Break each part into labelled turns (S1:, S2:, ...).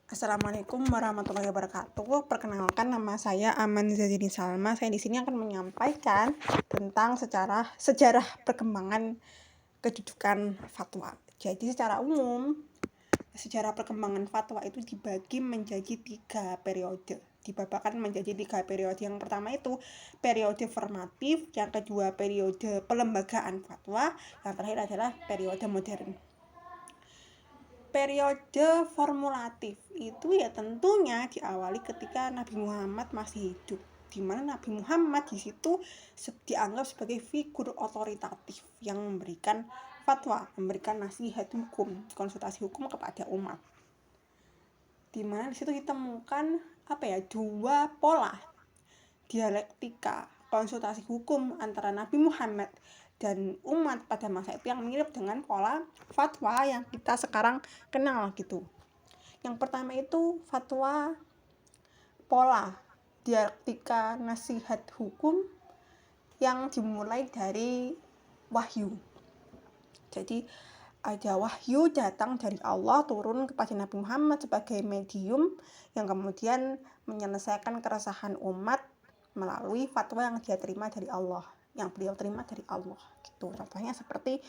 S1: Assalamualaikum warahmatullahi wabarakatuh. Perkenalkan, nama saya Aman Zazidin Salma. Saya di sini akan menyampaikan tentang sejarah perkembangan kedudukan fatwa. Jadi secara umum, sejarah perkembangan fatwa itu dibagi menjadi 3 periode. Dibabakan menjadi 3 periode. Yang pertama itu periode formatif, yang kedua periode pelembagaan fatwa, yang terakhir adalah periode modern. Periode formulatif itu ya tentunya diawali ketika Nabi Muhammad masih hidup, di mana Nabi Muhammad di situ dianggap sebagai figur otoritatif yang memberikan fatwa, memberikan nasihat hukum, konsultasi hukum kepada umat. Di mana di situ ditemukan dua pola dialektika konsultasi hukum antara Nabi Muhammad dan umat pada masa itu yang mirip dengan pola fatwa yang kita sekarang kenal gitu. Yang pertama itu fatwa pola dialektika nasihat hukum yang dimulai dari wahyu. Jadi ada wahyu datang dari Allah turun kepada Nabi Muhammad sebagai medium yang kemudian menyelesaikan keresahan umat melalui fatwa yang dia terima dari Allah, yang beliau terima dari Allah gitu. Contohnya seperti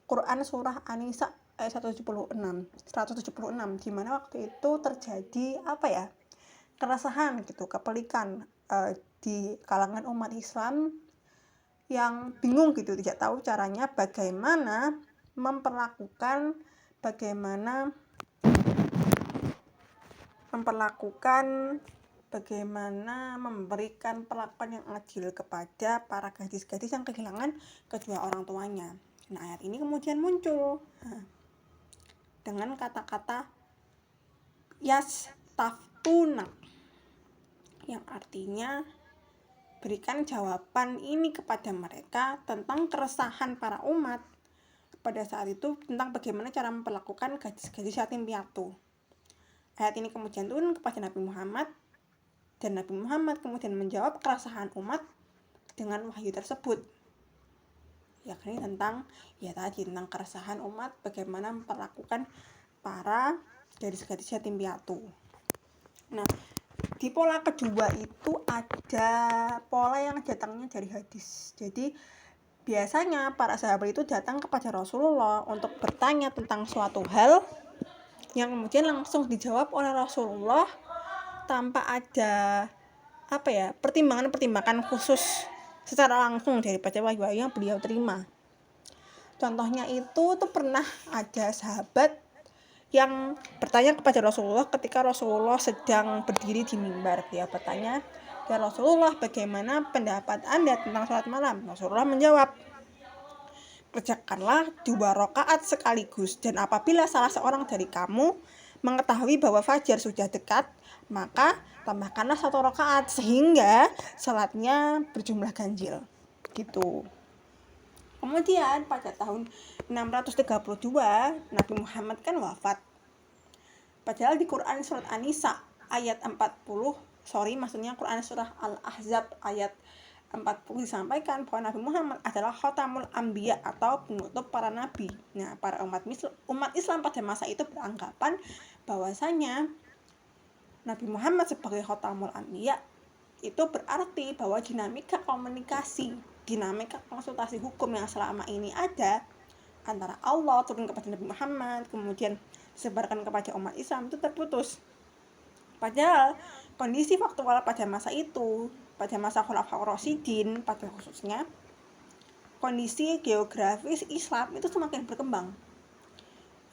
S1: Quran surah An-Nisa ayat 176 di mana waktu itu terjadi keresahan gitu, kepelikan di kalangan umat Islam yang bingung gitu, tidak tahu caranya bagaimana memberikan perlakuan yang adil kepada para gadis-gadis yang kehilangan kedua orang tuanya. Nah, ayat ini kemudian muncul dengan kata-kata yastaftuna, yang artinya berikan jawaban ini kepada mereka tentang keresahan para umat pada saat itu tentang bagaimana cara memperlakukan gadis-gadis yatim piatu. Ayat ini kemudian turun kepada Nabi Muhammad, dan Nabi Muhammad kemudian menjawab keresahan umat dengan wahyu tersebut, yakni tentang keresahan umat bagaimana memperlakukan para gadis-gadis yatim piatu. Nah, di pola kedua itu ada pola yang datangnya dari hadis. Jadi biasanya para sahabat itu datang kepada Rasulullah untuk bertanya tentang suatu hal yang kemudian langsung dijawab oleh Rasulullah tanpa ada pertimbangan khusus secara langsung daripada wahyu yang beliau terima. Contohnya itu tuh pernah ada sahabat yang bertanya kepada Rasulullah ketika Rasulullah sedang berdiri di mimbar. Dia bertanya, "Ya Rasulullah, bagaimana pendapat Anda tentang sholat malam?" Rasulullah menjawab, "Kerjakanlah 2 rakaat sekaligus, dan apabila salah seorang dari kamu mengetahui bahwa fajar sudah dekat, maka tambahkanlah 1 rakaat sehingga salatnya berjumlah ganjil." Gitu. Kemudian pada tahun 632 Nabi Muhammad kan wafat. Padahal di Quran surat An-Nisa ayat 40, Quran surah Al-Ahzab ayat 40 disampaikan bahwa Nabi Muhammad adalah khatamul anbiya atau penutup para nabi. Nah, para umat Islam pada masa itu beranggapan bahwasanya Nabi Muhammad sebagai khatamul anbiya itu berarti bahwa dinamika komunikasi, dinamika konsultasi hukum yang selama ini ada antara Allah turun kepada Nabi Muhammad kemudian disebarkan kepada umat Islam itu terputus. Padahal kondisi faktual pada masa itu, pada masa Khulafaur Rasyidin pada khususnya, kondisi geografis Islam itu semakin berkembang,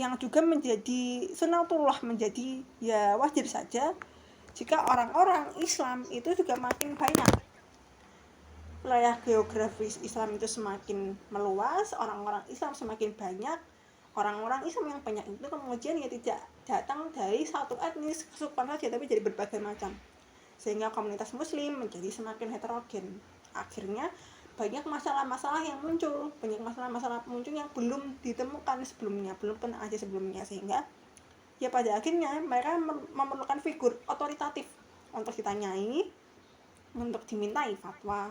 S1: yang juga menjadi sunatullah, menjadi ya wajar saja jika orang-orang Islam itu juga makin banyak. Wilayah geografis Islam itu semakin meluas, orang-orang Islam semakin banyak. Orang-orang Islam yang banyak itu kemudian ya tidak datang dari satu etnis kesukuan saja, tapi dari berbagai macam, sehingga komunitas muslim menjadi semakin heterogen. Akhirnya banyak masalah-masalah yang muncul yang belum ditemukan sebelumnya, belum pernah ada sebelumnya, sehingga ya pada akhirnya mereka memerlukan figur otoritatif untuk ditanyai, untuk dimintai fatwa,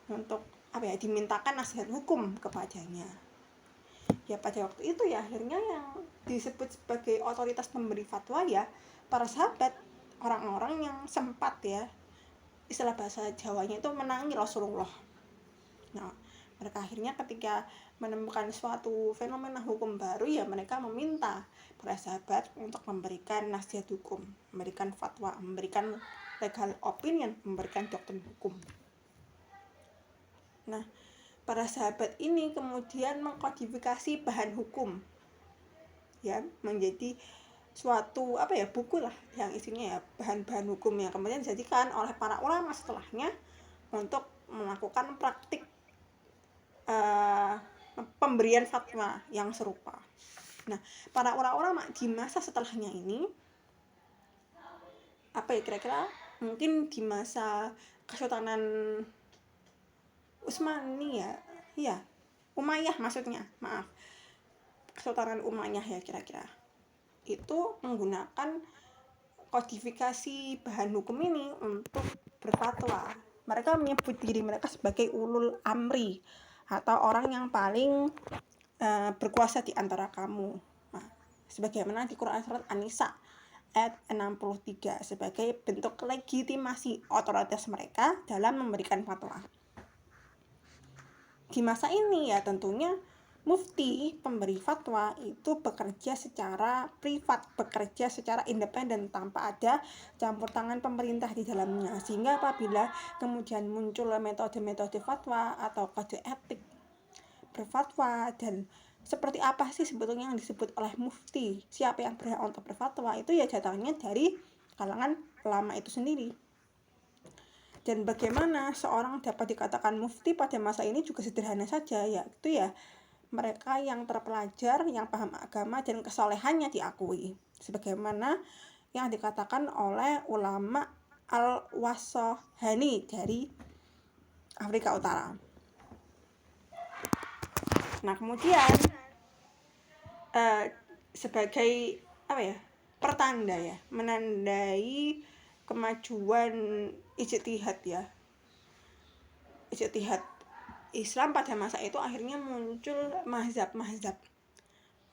S1: untuk dimintakan nasihat hukum kepadanya. Ya pada waktu itu ya akhirnya yang disebut sebagai otoritas pemberi fatwa ya para sahabat, orang-orang yang sempat ya, istilah bahasa Jawanya itu menangi Rasulullah. Nah, mereka akhirnya ketika menemukan suatu fenomena hukum baru ya mereka meminta para sahabat untuk memberikan nasihat hukum, memberikan fatwa, memberikan legal opinion, memberikan doktrin hukum. Nah, para sahabat ini kemudian mengkodifikasi bahan hukum ya menjadi suatu buku lah yang isinya ya bahan-bahan hukum yang kemudian dijadikan oleh para ulama setelahnya untuk melakukan praktik pemberian fatwa yang serupa. Nah, para ulama di masa setelahnya ini kira-kira mungkin di masa Kesultanan Utsmani ya Umayyah maksudnya, maaf, Kesultanan Umayyah ya kira-kira, itu menggunakan kodifikasi bahan hukum ini untuk berfatwa. Mereka menyebut diri mereka sebagai ulul amri atau orang yang paling berkuasa di antara kamu. Nah, sebagaimana di Quran surat An-Nisa ayat 63 sebagai bentuk legitimasi otoritas mereka dalam memberikan fatwa. Di masa ini ya tentunya mufti pemberi fatwa itu bekerja secara privat, bekerja secara independen tanpa ada campur tangan pemerintah di dalamnya, sehingga apabila kemudian muncul metode-metode fatwa atau kode etik berfatwa dan seperti apa sih sebetulnya yang disebut oleh mufti, siapa yang berhak untuk berfatwa, itu ya datangnya dari kalangan ulama itu sendiri. Dan bagaimana seorang dapat dikatakan mufti pada masa ini juga sederhana saja, yaitu ya mereka yang terpelajar, yang paham agama dan kesolehannya diakui, sebagaimana yang dikatakan oleh ulama Al-Wassohani dari Afrika Utara. Nah, kemudian sebagai pertanda ya, menandai kemajuan ijtihad Islam pada masa itu, akhirnya muncul mazhab-mazhab,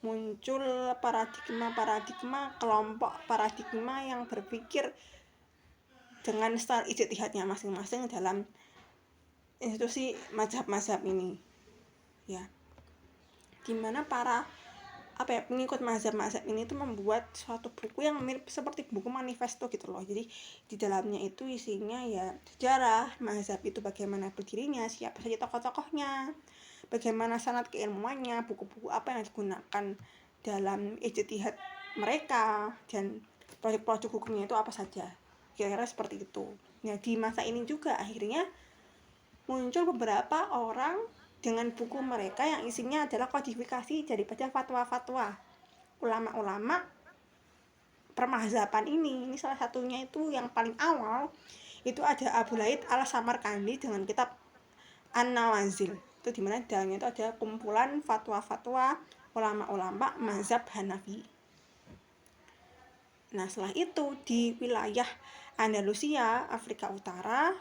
S1: muncul paradigma, kelompok paradigma yang berpikir dengan style ijtihadnya masing-masing dalam institusi mazhab-mazhab ini ya, dimana para pengikut mazhab-mazhab ini tuh membuat suatu buku yang mirip seperti buku manifesto gitu loh. Jadi di dalamnya itu isinya ya sejarah mazhab itu, bagaimana berdirinya, siapa saja tokoh-tokohnya, bagaimana sanad keilmuannya, buku-buku apa yang digunakan dalam ijtihad mereka, dan proyek-proyek hukumnya itu apa saja, kira-kira seperti itu. Nah, di masa ini juga akhirnya muncul beberapa orang dengan buku mereka yang isinya adalah kodifikasi daripada fatwa-fatwa ulama-ulama permazhaban ini. Ini salah satunya itu yang paling awal itu ada Abu Laid Al-Samarkandi dengan kitab An-Nawazil. Itu dimana dalamnya itu ada kumpulan fatwa-fatwa ulama-ulama mazhab Hanafi. Nah, setelah itu di wilayah Andalusia, Afrika Utara,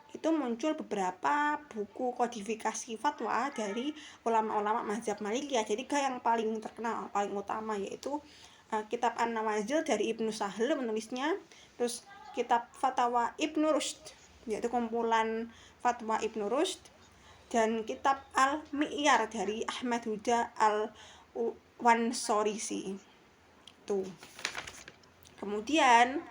S1: itu muncul beberapa buku kodifikasi fatwa dari ulama-ulama mazhab Malikiyah. Jadi yang paling terkenal, paling utama yaitu kitab An-Nawazil dari Ibnu Sahl menulisnya, terus kitab Fatawa Ibnu Rushd yaitu kumpulan fatwa Ibnu Rushd, dan kitab Al-Mi'yar dari Ahmad Huda Al-Wansorisi. Tuh. Kemudian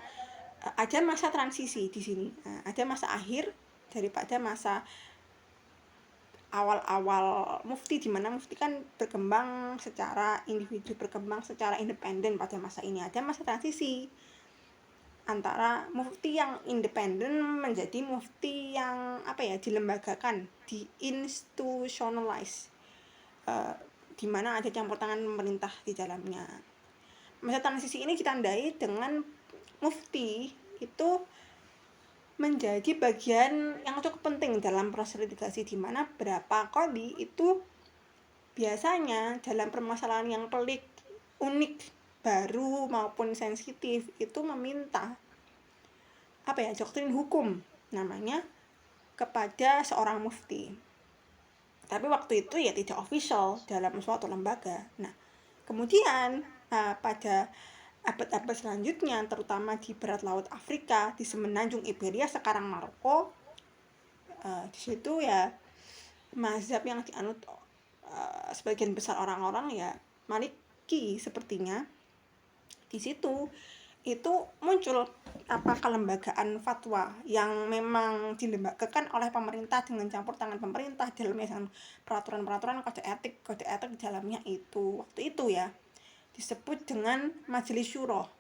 S1: ada masa transisi di sini. Ada masa akhir daripada masa awal-awal mufti, di mana mufti kan berkembang secara individu, berkembang secara independen. Pada masa ini ada masa transisi antara mufti yang independen menjadi mufti yang dilembagakan, diinstitutionalize, di mana ada campur tangan pemerintah di dalamnya. Masa transisi ini ditandai dengan mufti itu menjadi bagian yang cukup penting dalam proses litigasi, di mana beberapa qadhi itu biasanya dalam permasalahan yang pelik, unik, baru maupun sensitif itu meminta doktrin hukum namanya kepada seorang mufti. Tapi waktu itu ya tidak official dalam suatu lembaga. Nah, kemudian pada abad-abad selanjutnya, terutama di barat laut Afrika, di semenanjung Iberia sekarang Maroko, di situ ya mazhab yang dianut sebagian besar orang-orang ya Maliki sepertinya. Di situ itu muncul kelembagaan fatwa yang memang dilembagakan oleh pemerintah dengan campur tangan pemerintah dalam peraturan-peraturan kode etik di dalamnya itu waktu itu ya disebut dengan Majelis Syuro.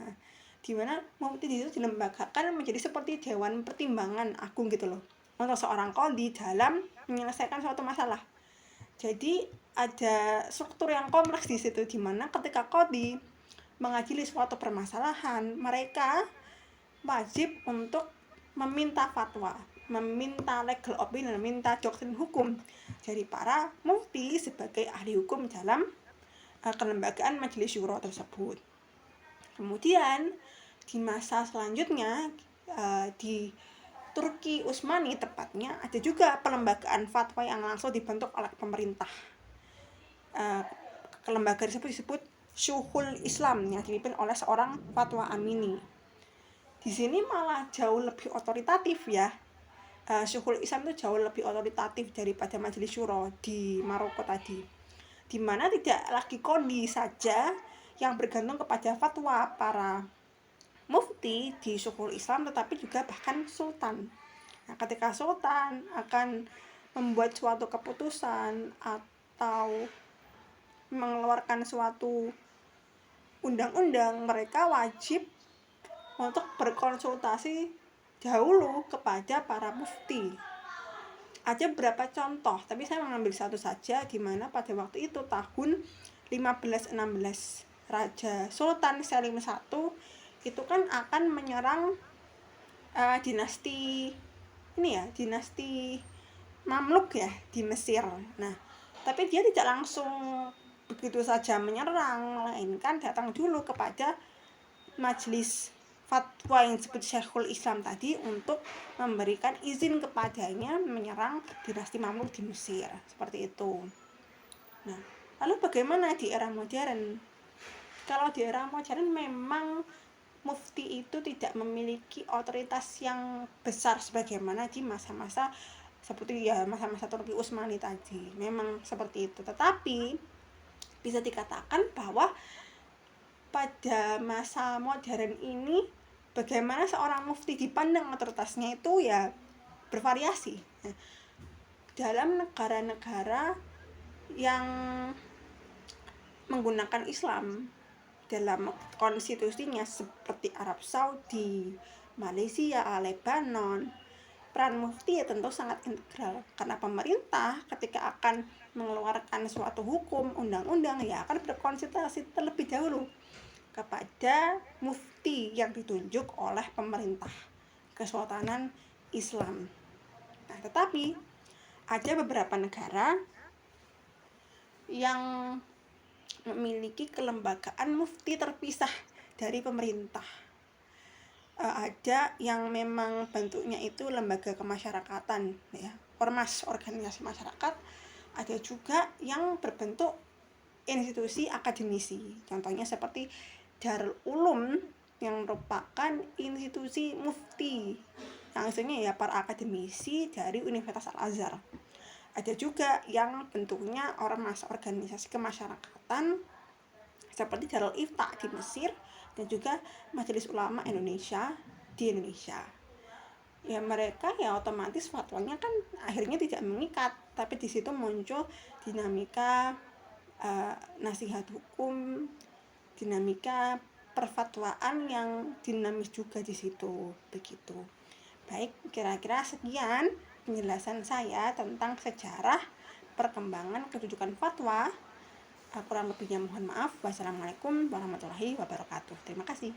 S1: Nah, di mana mufti itu dilembagakan menjadi seperti dewan pertimbangan agung gitu loh untuk seorang qadhi dalam menyelesaikan suatu masalah. Jadi ada struktur yang kompleks di situ, di mana ketika qadhi mengadili suatu permasalahan, mereka wajib untuk meminta fatwa, meminta legal opinion, meminta doktrin hukum dari para mufti sebagai ahli hukum dalam kelembagaan Majelis Syuro tersebut. Kemudian di masa selanjutnya di Turki Utsmani tepatnya ada juga pelembagaan fatwa yang langsung dibentuk oleh pemerintah. Kelembagaan tersebut disebut Syukhul Islam yang dipimpin oleh seorang Fatwa Amini. Di sini malah jauh lebih otoritatif ya. Syukhul Islam itu jauh lebih otoritatif daripada Majelis Syuro di Maroko tadi. Di mana tidak lagi qadhi saja yang bergantung kepada fatwa para mufti di Syukhul Islam, tetapi juga bahkan sultan. Nah, ketika sultan akan membuat suatu keputusan atau mengeluarkan suatu undang-undang, mereka wajib untuk berkonsultasi dahulu kepada para mufti. Ada beberapa contoh, tapi saya mengambil satu saja, di mana pada waktu itu tahun 1516 Raja Sultan Selim I itu kan akan menyerang dinasti Mamluk ya di Mesir. Nah, tapi dia tidak langsung begitu saja menyerang, melainkan datang dulu kepada majelis fatwa yang disebut Syekhul Islam tadi untuk memberikan izin kepadanya menyerang dinasti Mamluk di Mesir, seperti itu. Nah, lalu bagaimana di era modern? Kalau di era modern memang mufti itu tidak memiliki otoritas yang besar sebagaimana di masa-masa seperti ya masa-masa Turki Utsmani tadi. Memang seperti itu. Tetapi bisa dikatakan bahwa pada masa modern ini bagaimana seorang mufti dipandang otoritasnya itu ya bervariasi. Nah, dalam negara-negara yang menggunakan Islam dalam konstitusinya seperti Arab Saudi, Malaysia, Lebanon, peran mufti ya tentu sangat integral, karena pemerintah ketika akan mengeluarkan suatu hukum, undang-undang ya akan berkonsultasi terlebih dahulu kepada mufti yang ditunjuk oleh pemerintah Kesultanan Islam. Nah, tetapi ada beberapa negara yang memiliki kelembagaan mufti terpisah dari pemerintah. Ada yang memang bentuknya itu lembaga kemasyarakatan ya, ormas, organisasi masyarakat. Ada juga yang berbentuk institusi akademisi, contohnya seperti Darul Ulum yang merupakan institusi mufti yang isinya ya para akademisi dari Universitas Al-Azhar. Ada juga yang bentuknya ormas, organisasi kemasyarakatan seperti Darul Ifta di Mesir dan juga Majelis Ulama Indonesia di Indonesia. Ya mereka ya otomatis fatwanya kan akhirnya tidak mengikat, tapi di situ muncul dinamika nasihat hukum, dinamika perfatwaan yang dinamis juga di situ, begitu. Baik, kira-kira sekian penjelasan saya tentang sejarah perkembangan kedudukan fatwa. Kurang lebihnya mohon maaf. Wassalamualaikum warahmatullahi wabarakatuh. Terima kasih.